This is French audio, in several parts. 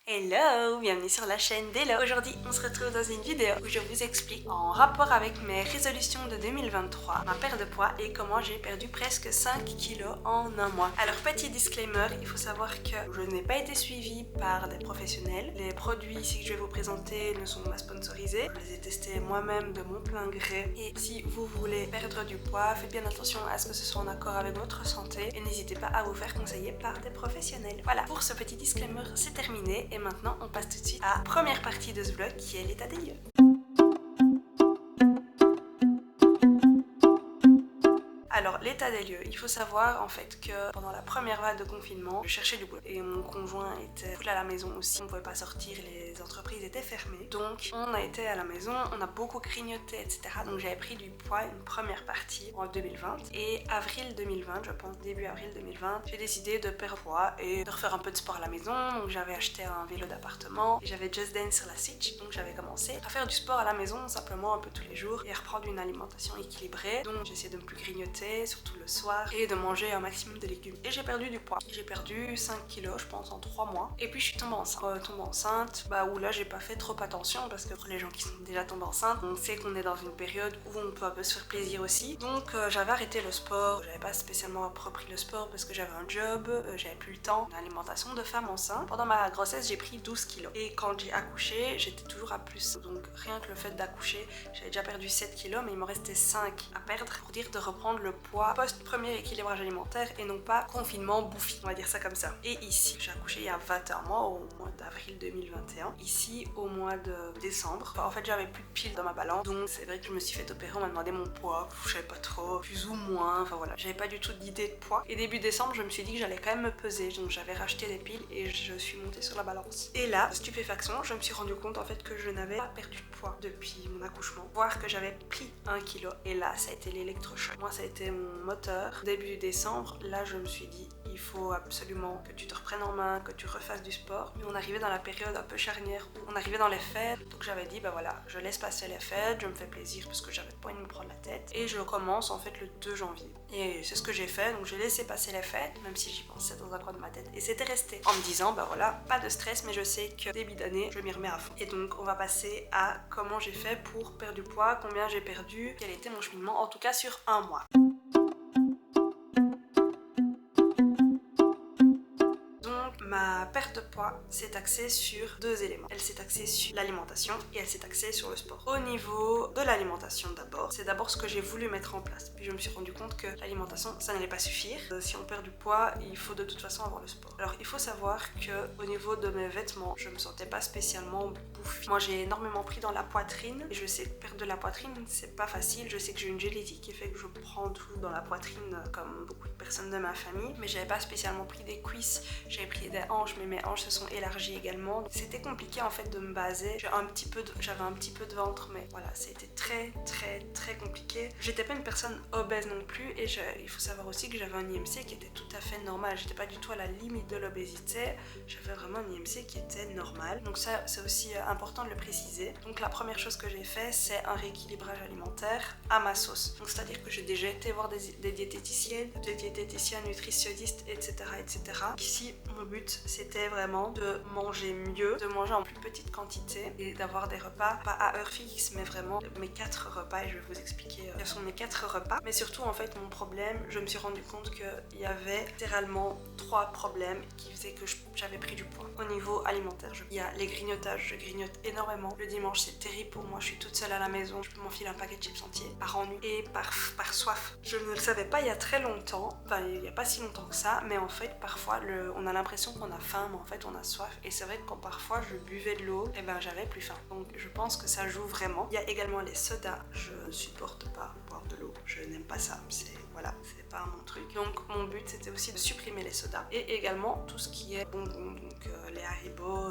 Hello, bienvenue sur la chaîne d'Hello. Aujourd'hui, on se retrouve dans une vidéo où je vous explique en rapport avec mes résolutions de 2023, ma perte de poids et comment j'ai perdu presque 5 kilos en un mois. Alors petit disclaimer, il faut savoir que je n'ai pas été suivie par des professionnels. Les produits ici que je vais vous présenter ne sont pas sponsorisés. Je les ai testés moi-même de mon plein gré. Et si vous voulez perdre du poids, faites bien attention à ce que ce soit en accord avec votre santé et n'hésitez pas à vous faire conseiller par des professionnels. Voilà, pour ce petit disclaimer, c'est terminé. Et maintenant, on passe tout de suite à la première partie de ce vlog qui est l'état des lieux. Alors, l'état des lieux, il faut savoir en fait que pendant la première vague de confinement, je cherchais du boulot et mon conjoint était full à la maison aussi, on ne pouvait pas sortir, les entreprises étaient fermées. Donc, on a été à la maison, on a beaucoup grignoté, etc. Donc, j'avais pris du poids une première partie en 2020 et avril 2020, je pense début avril 2020, j'ai décidé de perdre poids et de refaire un peu de sport à la maison. Donc, j'avais acheté un vélo d'appartement et j'avais Just Dance sur la Switch. Donc, j'avais commencé à faire du sport à la maison simplement un peu tous les jours et à reprendre une alimentation équilibrée. Donc, j'ai essayé de ne plus grignoter, surtout le soir, et de manger un maximum de légumes. Et j'ai perdu du poids. J'ai perdu 5 kilos, je pense, en 3 mois. Et puis je suis tombée enceinte. Où là, j'ai pas fait trop attention parce que pour les gens qui sont déjà tombés enceintes, on sait qu'on est dans une période où on peut un peu se faire plaisir aussi. Donc j'avais arrêté le sport. J'avais pas spécialement repris le sport parce que j'avais un job, j'avais plus le temps. Une alimentation de femme enceinte. Pendant ma grossesse, j'ai pris 12 kilos. Et quand j'ai accouché, j'étais toujours à plus. Donc rien que le fait d'accoucher, j'avais déjà perdu 7 kilos, mais il me restait 5 à perdre pour dire de reprendre le poids post-premier équilibrage alimentaire et non pas confinement bouffi, on va dire ça comme ça. Et ici, j'ai accouché il y a 21 mois, au mois d'avril 2021. Ici, au mois de décembre, en fait, j'avais plus de piles dans ma balance, donc c'est vrai que je me suis fait opérer, on m'a demandé mon poids, je savais pas trop, plus ou moins, enfin voilà. J'avais pas du tout d'idée de poids. Et début décembre, je me suis dit que j'allais quand même me peser, donc j'avais racheté des piles et je suis montée sur la balance. Et là, stupéfaction, je me suis rendu compte en fait que je n'avais pas perdu de poids depuis mon accouchement, voire que j'avais pris 1 kilo. Et là, ça a été l'électrochoc. Moi, ça a été mon moteur. Début décembre, là, je me suis dit, il faut absolument que tu te reprennes en main, que tu refasses du sport. Mais on arrivait dans la période un peu charnière où on arrivait dans les fêtes. Donc j'avais dit, bah voilà, je laisse passer les fêtes, je me fais plaisir parce que j'avais pas envie de me prendre la tête. Et je commence en fait le 2 janvier. Et c'est ce que j'ai fait, donc j'ai laissé passer les fêtes, même si j'y pensais dans un coin de ma tête. Et c'était resté en me disant, bah voilà, pas de stress, mais je sais que début d'année, je m'y remets à fond. Et donc on va passer à comment j'ai fait pour perdre du poids, combien j'ai perdu, quel était mon cheminement, en tout cas sur un mois. Ma perte de poids s'est axée sur deux éléments. Elle s'est axée sur l'alimentation et elle s'est axée sur le sport. Au niveau de l'alimentation d'abord, c'est d'abord ce que j'ai voulu mettre en place. Puis je me suis rendu compte que l'alimentation, ça n'allait pas suffire. Si on perd du poids, il faut de toute façon avoir le sport. Alors il faut savoir que au niveau de mes vêtements, je me sentais pas spécialement bouffie. Moi j'ai énormément pris dans la poitrine et je sais que perdre de la poitrine, c'est pas facile. Je sais que j'ai une génétique qui fait que je prends tout dans la poitrine comme beaucoup de personnes de ma famille, mais j'avais pas spécialement pris des cuisses, j'avais pris des hanches, mais mes hanches se sont élargies également. C'était compliqué en fait de me baser. J'avais un petit peu de ventre, mais voilà, c'était très compliqué. J'étais pas une personne obèse non plus et il faut savoir aussi que j'avais un IMC qui était tout à fait normal. J'étais pas du tout à la limite de l'obésité, j'avais vraiment un IMC qui était normal. Donc ça, c'est aussi important de le préciser. Donc la première chose que j'ai fait, c'est un rééquilibrage alimentaire à ma sauce. Donc c'est-à-dire que j'ai déjà été voir des diététiciennes, nutritionnistes, etc. Ici, mon but, c'était vraiment de manger mieux, de manger en plus petite quantité et d'avoir des repas, pas à heure fixe, mais vraiment mes 4 repas, et je vais vous expliquer quels sont mes 4 repas. Mais surtout, en fait, mon problème, je me suis rendu compte qu'il y avait littéralement 3 problèmes qui faisaient que j'avais pris du poids. Au niveau alimentaire, il y a les grignotages, je grignote énormément. Le dimanche, c'est terrible pour moi, je suis toute seule à la maison, je peux m'enfiler un paquet de chips entier par ennui et par soif. Je ne le savais pas il y a très longtemps, enfin il n'y a pas si longtemps que ça, mais en fait, parfois, on a l'impression qu'on a faim, mais en fait on a soif. Et c'est vrai que quand parfois je buvais de l'eau, et ben j'avais plus faim. Donc je pense que ça joue vraiment. Il y a également les sodas. Je ne supporte pas boire de l'eau. Je n'aime pas ça. Voilà, c'est pas mon truc. Donc mon but c'était aussi de supprimer les sodas. Et également tout ce qui est bonbons, donc les Haribo,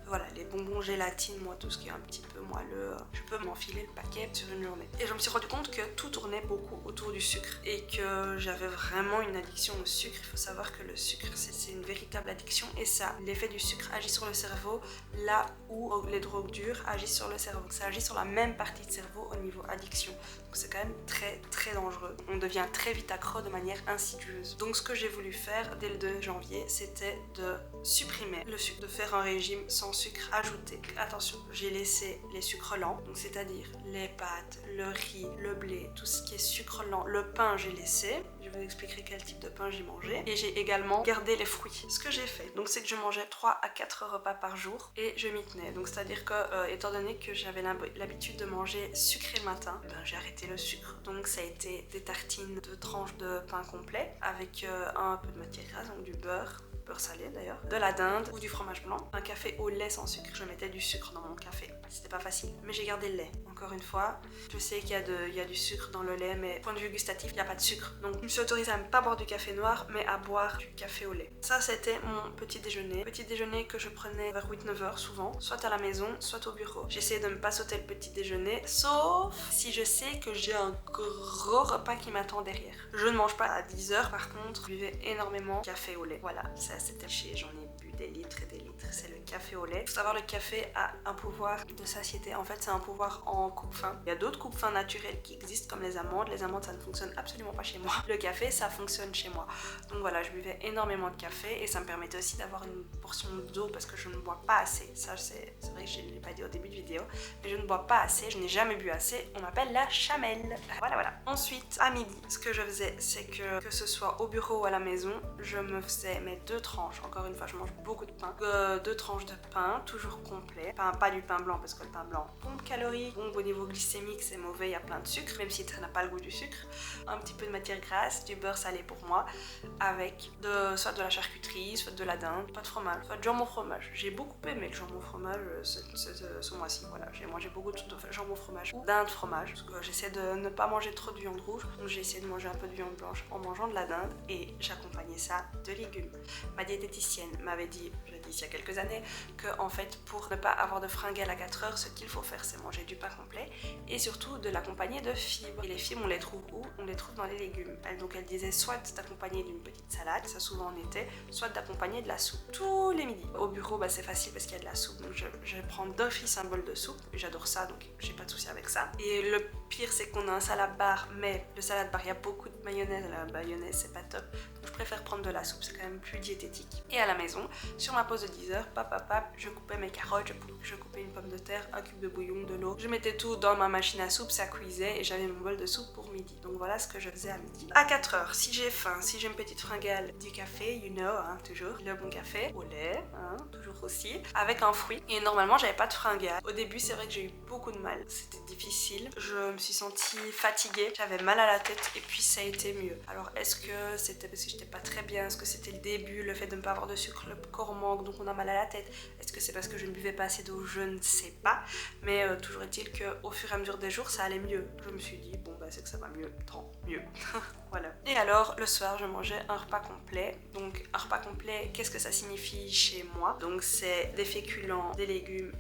voilà, les bonbons gélatine, moi tout ce qui est un petit peu moelleux, je peux m'enfiler le paquet sur une journée. Et je me suis rendu compte que tout tournait beaucoup autour du sucre et que j'avais vraiment une addiction au sucre. Il faut savoir que le sucre c'est une véritable addiction et ça, l'effet du sucre agit sur le cerveau là où les drogues dures agissent sur le cerveau. Ça agit sur la même partie de cerveau au niveau addiction. Donc c'est quand même très dangereux. On devient très vite accro de manière insidieuse. Donc ce que j'ai voulu faire dès le 2 janvier, c'était de supprimer le sucre, de faire un régime sans sucre ajouté. Attention, j'ai laissé les sucres lents, donc c'est-à-dire les pâtes, le riz, le blé, tout ce qui est sucre lent. Le pain, j'ai laissé. Je vous expliquerai quel type de pain j'ai mangé. Et j'ai également gardé les fruits. Ce que j'ai fait, donc c'est que je mangeais 3 à 4 repas par jour et je m'y tenais. Donc c'est-à-dire que, étant donné que j'avais l'habitude de manger sucré le matin, ben, j'ai arrêté le sucre. Donc ça a été des tartines, 2 tranches de pain complet avec un peu de matière grasse, donc du beurre salé d'ailleurs, de la dinde ou du fromage blanc, un café au lait sans sucre. Je mettais du sucre dans mon café, c'était pas facile, mais j'ai gardé le lait. Encore une fois, je sais qu'il y a du sucre dans le lait, mais point de vue gustatif, il n'y a pas de sucre. Donc je me suis autorisée à ne pas boire du café noir, mais à boire du café au lait. Ça, c'était mon petit déjeuner. Petit déjeuner que je prenais vers 8-9 heures souvent, soit à la maison, soit au bureau. J'essayais de ne pas sauter le petit déjeuner, sauf si je sais que j'ai un gros repas qui m'attend derrière. Je ne mange pas à 10 heures, par contre, je buvais énormément de café au lait. Voilà, ça c'était chier, j'en ai bu des litres et des litres, c'est le café au lait. Il faut savoir, le café a un pouvoir de satiété. En fait, c'est un pouvoir en coupe-faim. Il y a d'autres coupes-faim naturels qui existent comme les amandes. Les amandes, ça ne fonctionne absolument pas chez moi. Le café, ça fonctionne chez moi. Donc voilà, je buvais énormément de café et ça me permettait aussi d'avoir une portion d'eau parce que je ne bois pas assez. Ça, c'est vrai que je ne l'ai pas dit au début de vidéo, mais je ne bois pas assez, je n'ai jamais bu assez. On m'appelle la chamelle. Voilà. Ensuite, à midi, ce que je faisais, c'est que ce soit au bureau ou à la maison, je me faisais mes 2 tranches. Encore une fois, je mange beaucoup de pain. 2 tranches de pain, toujours complet. Pas du pain blanc parce que le pain blanc pompe calories. Bon, au niveau glycémique, c'est mauvais, il y a plein de sucre, même si ça n'a pas le goût du sucre. Un petit peu de matière grasse, du beurre salé pour moi, avec soit de la charcuterie, soit de la dinde, pas de fromage, soit de jambon fromage. J'ai beaucoup aimé le jambon fromage ce mois-ci. Voilà, j'ai mangé beaucoup de jambon fromage ou dinde fromage, parce que j'essaie de ne pas manger trop de viande rouge, donc j'ai essayé de manger un peu de viande blanche en mangeant de la dinde et j'accompagnais ça de légumes. Ma diététicienne m'avait dit, je l'ai dit il y a quelques années, que en fait pour ne pas avoir de fringales à 4 heures, ce qu'il faut faire c'est manger du pain complet et surtout de l'accompagner de fibres. Et les fibres, on les trouve où? On les trouve dans les légumes. Donc elle disait soit d'accompagner d'une petite salade, ça souvent en été, soit d'accompagner de la soupe tous les midis. Au bureau, bah, c'est facile parce qu'il y a de la soupe, donc je vais prendre d'office un bol de soupe. J'adore ça, donc j'ai pas de souci avec ça. Et le pire, c'est qu'on a un salad bar, mais le salad bar, il y a beaucoup de mayonnaise. La mayonnaise, c'est pas top. Donc je préfère prendre de la soupe, c'est quand même plus diététique. Et à la maison, sur ma pause de 10 heures, je coupais mes carottes, je coupais une pomme de terre, un cube de bouillon, de l'eau. Je mettais tout dans ma machine à soupe, ça cuisait et j'avais mon bol de soupe pour midi. Donc voilà ce que je faisais à midi. À 4 heures, si j'ai faim, si j'ai une petite fringale, du café, you know, hein, toujours. Le bon café, au lait, hein, toujours aussi, avec un fruit. Et normalement, j'avais pas de fringale. Au début, c'est vrai que j'ai eu beaucoup de mal. C'était difficile. Je me suis sentie fatiguée, j'avais mal à la tête et puis ça a été mieux. Alors, est-ce que c'était parce que j'étais pas très bien? Est-ce que c'était le début, le fait de ne pas avoir de sucre, le corps manque, donc on a mal à la tête? Est-ce que c'est parce que je ne buvais pas assez d'eau? Je ne sais pas. Mais toujours est-il qu'au fur et à mesure des jours, ça allait mieux. Je me suis dit, bon bah c'est que ça va mieux, tant mieux. Voilà. Et alors, le soir, je mangeais un repas complet. Donc, un repas complet, qu'est-ce que ça signifie chez moi? Donc, c'est des féculents, des légumes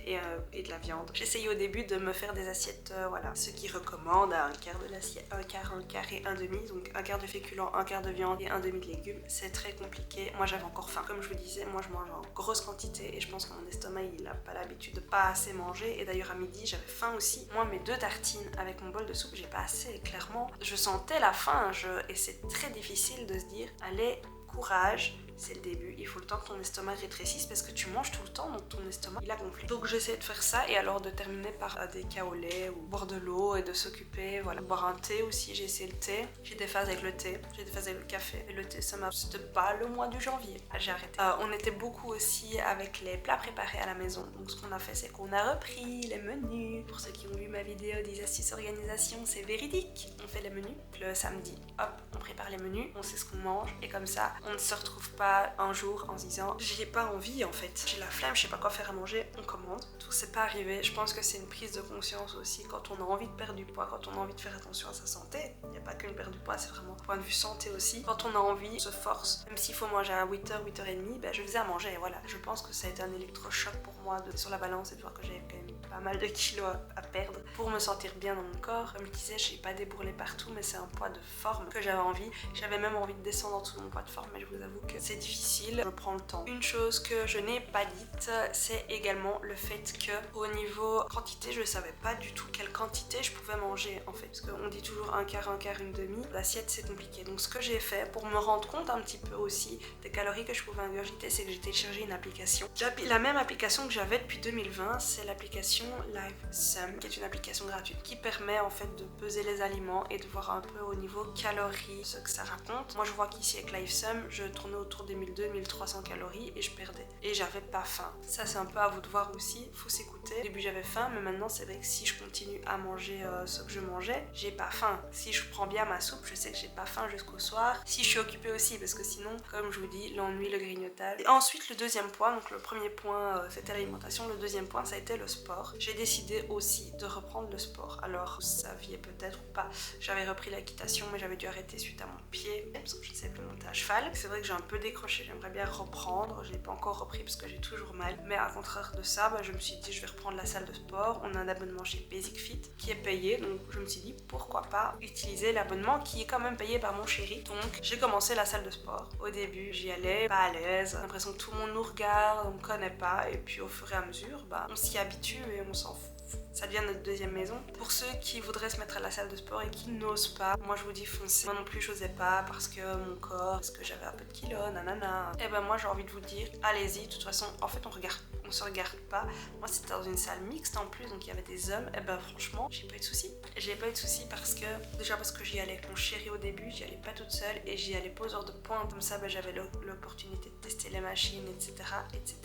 et de la viande. J'essayais au début de me faire des assiettes, voilà. Ceux qui recommandent à un quart de l'assiette, un quart et un demi. Donc, un quart de féculents, un quart de viande et un demi de légumes. C'est très compliqué. Moi, j'avais encore faim. Comme je vous disais, moi, je mange en grosse quantité et je pense que mon estomac, il n'a pas l'habitude de pas assez manger. Et d'ailleurs, à midi, j'avais faim aussi. Moi, mes 2 tartines avec mon bol de soupe, j'ai pas assez. Clairement, je sentais la faim. Et c'est très difficile de se dire, allez, courage, c'est le début, il faut le temps que ton estomac rétrécisse parce que tu manges tout le temps, donc ton estomac il a gonflé. Donc j'essaie de faire ça et alors de terminer par des cas au lait ou boire de l'eau et de s'occuper, voilà. Boire un thé aussi, j'ai essayé le thé, j'ai des phases avec le thé, j'ai des phases avec le café et le thé ça m'a... C'était pas le mois du janvier, j'ai arrêté. On était beaucoup aussi avec les plats préparés à la maison, donc ce qu'on a fait c'est qu'on a repris les menus. Pour ceux qui ont vu ma vidéo des astuces organisation, c'est véridique, on fait les menus. Le samedi, hop, on prépare les menus, on sait ce qu'on mange et comme ça on ne se retrouve pas un jour en se disant j'ai pas envie en fait, j'ai la flemme, je sais pas quoi faire à manger, on commande. Tout c'est pas arrivé. Je pense que c'est une prise de conscience aussi quand on a envie de perdre du poids, quand on a envie de faire attention à sa santé. Il n'y a pas qu'une perte du poids, c'est vraiment point de vue santé aussi. Quand on a envie, on se force. Même s'il faut manger à 8h, 8h30, ben je faisais à manger et voilà. Je pense que ça a été un électrochoc pour moi sur la balance et de voir que j'avais quand même pas mal de kilos à perdre pour me sentir bien dans mon corps. Comme je disais, j'ai pas débourrelé partout mais c'est un poids de forme que j'avais envie. J'avais même envie de descendre en dessous de mon poids de forme mais je vous avoue que c'est difficile, je prends le temps. Une chose que je n'ai pas dite, c'est également le fait que au niveau quantité, je savais pas du tout quelle quantité je pouvais manger en fait. Parce qu'on dit toujours un quart, une demi. L'assiette c'est compliqué. Donc ce que j'ai fait pour me rendre compte un petit peu aussi des calories que je pouvais ingurgiter, c'est que j'ai téléchargé une application. La même application que j'avais depuis 2020, c'est l'application LiveSum, qui est une application gratuite qui permet en fait de peser les aliments et de voir un peu au niveau calories ce que ça raconte. Moi je vois qu'ici avec LiveSum, je tournais autour des 1200-1300 calories et je perdais. Et j'avais pas faim. Ça c'est un peu à vous de voir aussi, faut s'écouter. Au début j'avais faim, mais maintenant c'est vrai que si je continue à manger ce que je mangeais, j'ai pas faim. Si je prends bien ma soupe, je sais que j'ai pas faim jusqu'au soir. Si je suis occupée aussi, parce que sinon, comme je vous dis, l'ennui, le grignotage. Et ensuite le deuxième point, donc le premier point c'était l'alimentation, le deuxième point ça a été le sport. J'ai décidé aussi de reprendre le sport. Alors vous saviez peut-être ou pas, j'avais repris l'équitation mais j'avais dû arrêter suite à mon pied parce que je ne savais plus monter à cheval. C'est vrai que j'ai un peu décroché, j'aimerais bien reprendre, je l'ai pas encore repris parce que j'ai toujours mal. Mais à contraire de ça, je me suis dit je vais reprendre la salle de sport. On a un abonnement chez Basic Fit qui est payé, donc je me suis dit pourquoi pas utiliser l'abonnement qui est quand même payé par mon chéri. Donc j'ai commencé la salle de sport. Au début j'y allais, pas à l'aise, j'ai l'impression que tout le monde nous regarde, on me connaît pas, et puis au fur et à mesure, on s'y habitue et on s'en fout. Ça devient notre deuxième maison. Pour ceux qui voudraient se mettre à la salle de sport et qui n'osent pas, moi je vous dis foncez. Moi non plus j'osais pas parce que mon corps, parce que j'avais un peu de kilos, nanana. Et moi j'ai envie de vous dire, allez-y. De toute façon, en fait on se regarde pas. Moi c'était dans une salle mixte en plus, donc il y avait des hommes. Franchement, j'ai pas eu de soucis. J'ai pas eu de soucis parce que j'y allais avec mon chéri au début, j'y allais pas toute seule et j'y allais pas aux heures de pointe. Comme ça, j'avais l'opportunité de tester les machines, etc., etc.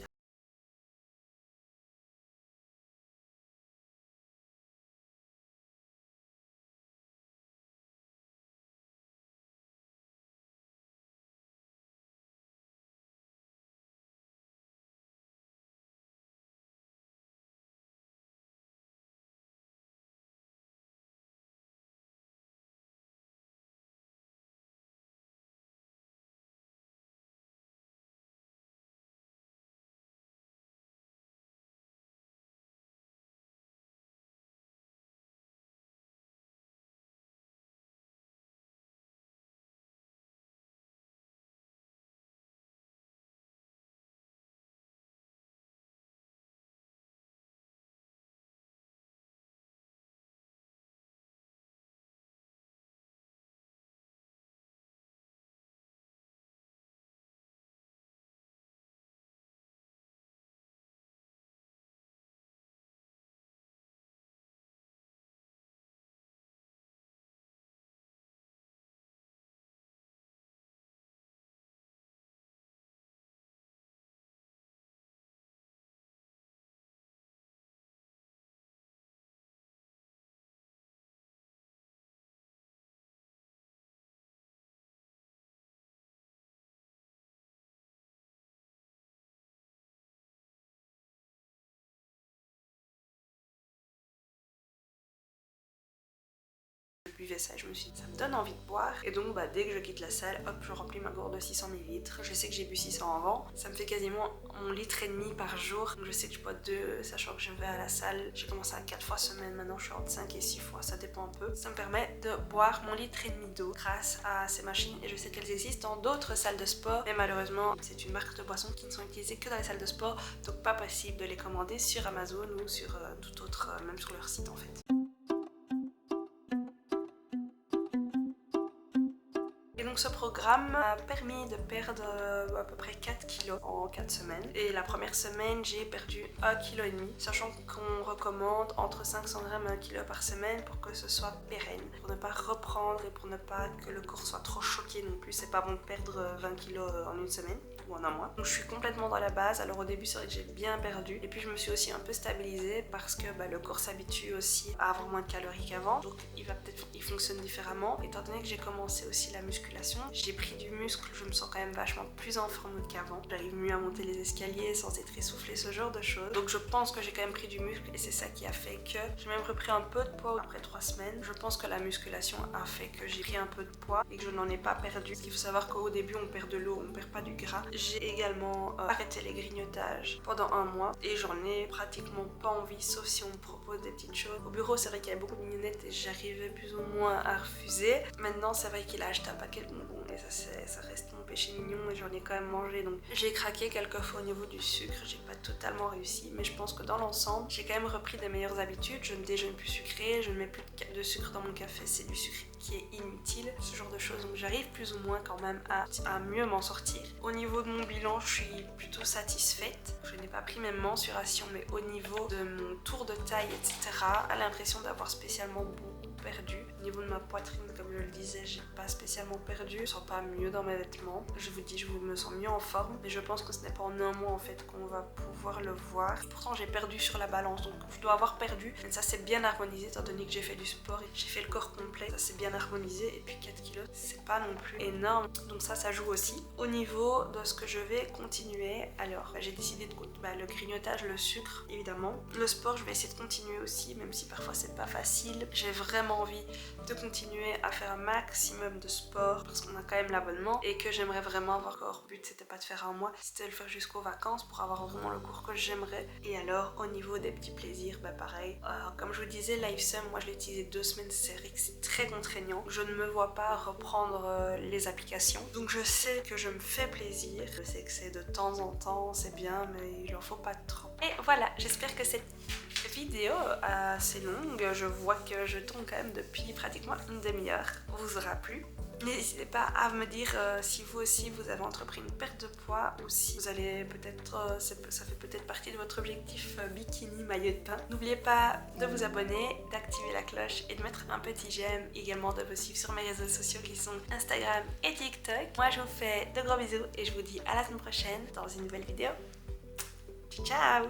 Je buvais ça, je me suis dit ça me donne envie de boire, et donc dès que je quitte la salle, hop, je remplis ma gourde de 600 ml. Je sais que j'ai bu 600 avant, ça me fait quasiment mon litre et demi par jour, donc je sais que je bois 2, sachant que je vais à la salle, j'ai commencé à 4 fois semaine, maintenant je suis entre 5 et 6 fois, ça dépend un peu. Ça me permet de boire mon litre et demi d'eau grâce à ces machines, et je sais qu'elles existent dans d'autres salles de sport, mais malheureusement c'est une marque de boissons qui ne sont utilisées que dans les salles de sport, donc pas possible de les commander sur Amazon ou sur tout autre, même sur leur site en fait. Donc ce programme m'a permis de perdre à peu près 4 kilos en 4 semaines. Et la première semaine, j'ai perdu 1,5 kg, sachant qu'on recommande entre 500 g et 1 kg par semaine pour que ce soit pérenne, pour ne pas reprendre et pour ne pas que le corps soit trop choqué non plus. C'est pas bon de perdre 20 kg en une semaine ou en un mois. Donc je suis complètement dans la base. Alors au début, c'est vrai que j'ai bien perdu. Et puis je me suis aussi un peu stabilisée parce que le corps s'habitue aussi à avoir moins de calories qu'avant. Donc il fonctionne différemment. Étant donné que j'ai commencé aussi la musculation, j'ai pris du muscle, je me sens quand même vachement plus en forme qu'avant. J'arrive mieux à monter les escaliers sans être essoufflée, ce genre de choses. Donc je pense que j'ai quand même pris du muscle et c'est ça qui a fait que j'ai même repris un peu de poids après 3 semaines. Je pense que la musculation a fait que j'ai pris un peu de poids et que je n'en ai pas perdu. Parce qu'il faut savoir qu'au début on perd de l'eau, on perd pas du gras. J'ai également arrêté les grignotages pendant un mois et j'en ai pratiquement pas envie, sauf si on me propose des petites choses. Au bureau, c'est vrai qu'il y avait beaucoup de mignonnettes et j'arrivais plus ou moins à refuser. Maintenant, c'est vrai qu'il a acheté un paquet de bonbons et ça reste mon péché mignon et j'en ai quand même mangé. Donc j'ai craqué quelques fois au niveau du sucre, j'ai pas totalement réussi, mais je pense que dans l'ensemble, j'ai quand même repris des meilleures habitudes. Je ne déjeune plus sucré, je ne mets plus de sucre dans mon café, c'est du sucre qui est inutile, ce genre de choses. Donc j'arrive plus ou moins quand même à mieux m'en sortir. Au niveau de mon bilan, je suis plutôt satisfaite. Je n'ai pas pris mes mensurations, mais au niveau de mon tour de taille, etc., j'ai l'impression d'avoir spécialement beaucoup perdu. Au niveau de ma poitrine, comme je le disais, j'ai pas spécialement perdu. Je me sens pas mieux dans mes vêtements. Je vous dis, je me sens mieux en forme. Mais je pense que ce n'est pas en un mois en fait qu'on va pouvoir le voir. Pourtant, j'ai perdu sur la balance, donc je dois avoir perdu. Mais ça c'est bien harmonisé étant donné que j'ai fait du sport et j'ai fait le corps complet. Ça c'est bien harmonisé. Et puis 4 kilos, c'est pas non plus énorme. Donc ça joue aussi. Au niveau de ce que je vais continuer, alors j'ai décidé de le grignotage, le sucre évidemment. Le sport, je vais essayer de continuer aussi, même si parfois c'est pas facile. J'ai vraiment envie de continuer à faire un maximum de sport parce qu'on a quand même l'abonnement et que j'aimerais vraiment avoir encore. Le but c'était pas de faire un mois, c'était de le faire jusqu'aux vacances pour avoir vraiment le cours que j'aimerais. Et alors au niveau des petits plaisirs, pareil, comme je vous disais, LiveSum, moi je l'ai utilisé 2 semaines, c'est vrai que c'est très contraignant. Je ne me vois pas reprendre les applications, donc je sais que je me fais plaisir, je sais que c'est de temps en temps, c'est bien, mais il en faut pas trop. Et voilà, j'espère que cette vidéo assez longue, je vois que je tourne quand même depuis pratiquement une demi-heure, vous aura plu. N'hésitez pas à me dire si vous aussi vous avez entrepris une perte de poids ou si vous allez peut-être, ça fait peut-être partie de votre objectif bikini maillot de bain. N'oubliez pas de vous abonner, d'activer la cloche et de mettre un petit j'aime, également de me suivre sur mes réseaux sociaux qui sont Instagram et TikTok. Moi je vous fais de gros bisous et je vous dis à la semaine prochaine dans une nouvelle vidéo. Ciao!